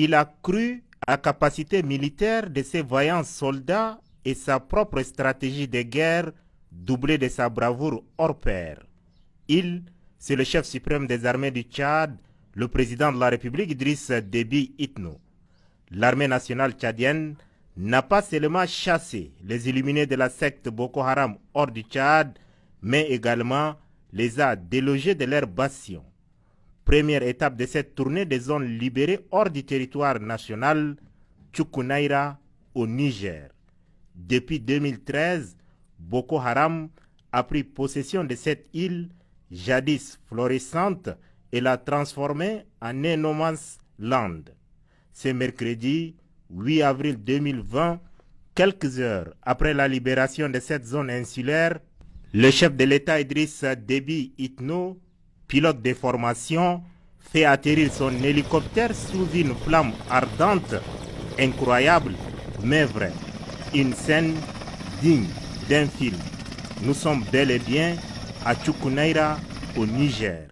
Il a cru à la capacité militaire de ses vaillants soldats et sa propre stratégie de guerre doublée de sa bravoure hors pair. C'est le chef suprême des armées du Tchad, le président de la République Idriss Déby Itno. L'armée nationale tchadienne n'a pas seulement chassé les illuminés de la secte Boko Haram hors du Tchad, mais également les a délogés de leur bastion. Première étape de cette tournée des zones libérées hors du territoire national, Tchoukounayra au Niger. Depuis 2013, Boko Haram a pris possession de cette île jadis florissante et l'a transformée en no man's land. Ce mercredi 8 avril 2020, quelques heures après la libération de cette zone insulaire, le chef de l'État Idriss Déby Itno, pilote de formation, fait atterrir son hélicoptère sous une flamme ardente, incroyable mais vraie. Une scène digne d'un film. Nous sommes bel et bien à Tchoukounayra au Niger,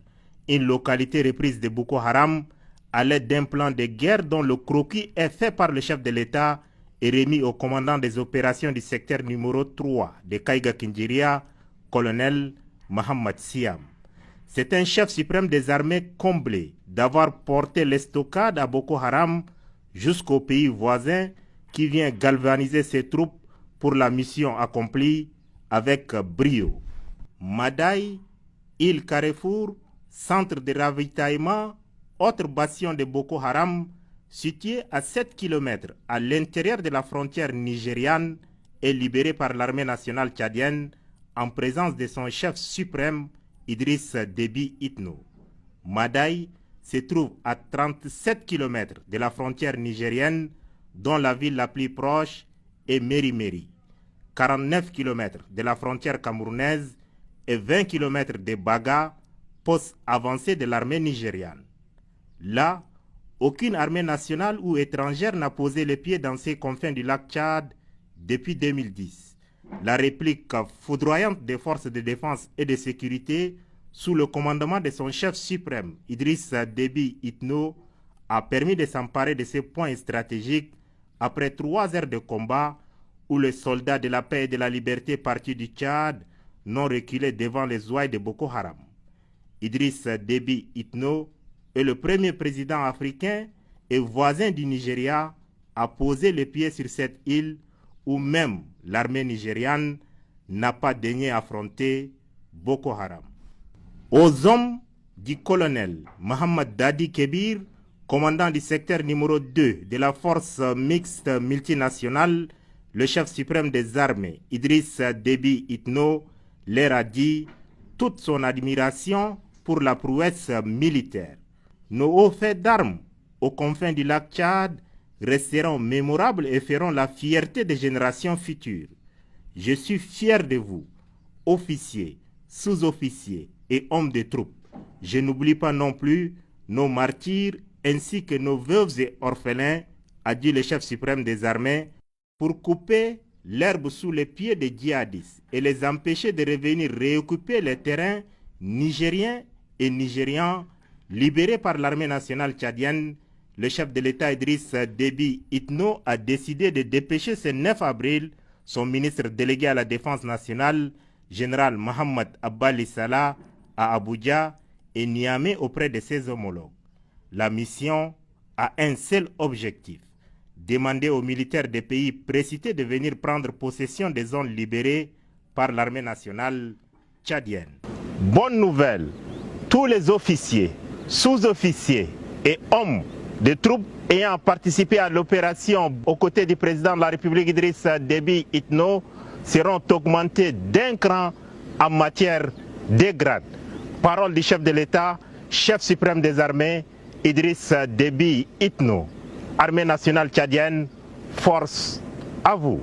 une localité reprise de Boko Haram à l'aide d'un plan de guerre dont le croquis est fait par le chef de l'État et remis au commandant des opérations du secteur numéro 3 de Kaiga Kinjiria, colonel Mohamed Siam. C'est un chef suprême des armées comblé d'avoir porté l'estocade à Boko Haram jusqu'au pays voisin qui vient galvaniser ses troupes pour la mission accomplie avec brio. Madaï, île Carrefour, centre de ravitaillement, autre bastion de Boko Haram, situé à 7 km à l'intérieur de la frontière nigériane, est libéré par l'armée nationale tchadienne en présence de son chef suprême, Idriss Déby Itno. Madaï se trouve à 37 km de la frontière nigérienne, dont la ville la plus proche est Méri-Méri, 49 km de la frontière camerounaise et 20 km de Baga, poste avancé de l'armée nigériane. Là, aucune armée nationale ou étrangère n'a posé les pieds dans ces confins du lac Tchad depuis 2010. La réplique foudroyante des forces de défense et de sécurité sous le commandement de son chef suprême, Idriss Déby Itno, a permis de s'emparer de ces points stratégiques après 3 heures de combat où les soldats de la paix et de la liberté partis du Tchad n'ont reculé devant les ouailles de Boko Haram. Idriss Déby Itno est le premier président africain et voisin du Nigeria à poser les pieds sur cette île où même l'armée nigériane n'a pas daigné affronter Boko Haram. Aux hommes du colonel Mohamed Dadi Kebir, commandant du secteur numéro 2 de la force mixte multinationale, le chef suprême des armées, Idriss Déby Itno, leur a dit toute son admiration pour la prouesse militaire. Nos hauts faits d'armes aux confins du lac Tchad resteront mémorables et feront la fierté des générations futures. Je suis fier de vous, officiers, sous-officiers et hommes de troupes. Je n'oublie pas non plus nos martyrs ainsi que nos veuves et orphelins, a dit le chef suprême des armées, pour couper l'herbe sous les pieds des djihadistes et les empêcher de revenir réoccuper les terrains nigériens et nigérians libérés par l'armée nationale tchadienne. Le chef de l'État Idriss Déby Itno a décidé de dépêcher ce 9 avril son ministre délégué à la défense nationale, général Mohamed Abbali Salah, à Abuja et Niamey auprès de ses homologues. La mission a un seul objectif: demander aux militaires des pays précités de venir prendre possession des zones libérées par l'armée nationale tchadienne. Bonne nouvelle, tous les officiers, sous-officiers et hommes de troupes ayant participé à l'opération aux côtés du président de la République Idriss Déby Itno seront augmentés d'un cran en matière de grade. Parole du chef de l'État, chef suprême des armées, Idriss Déby Itno. Armée nationale tchadienne, force à vous.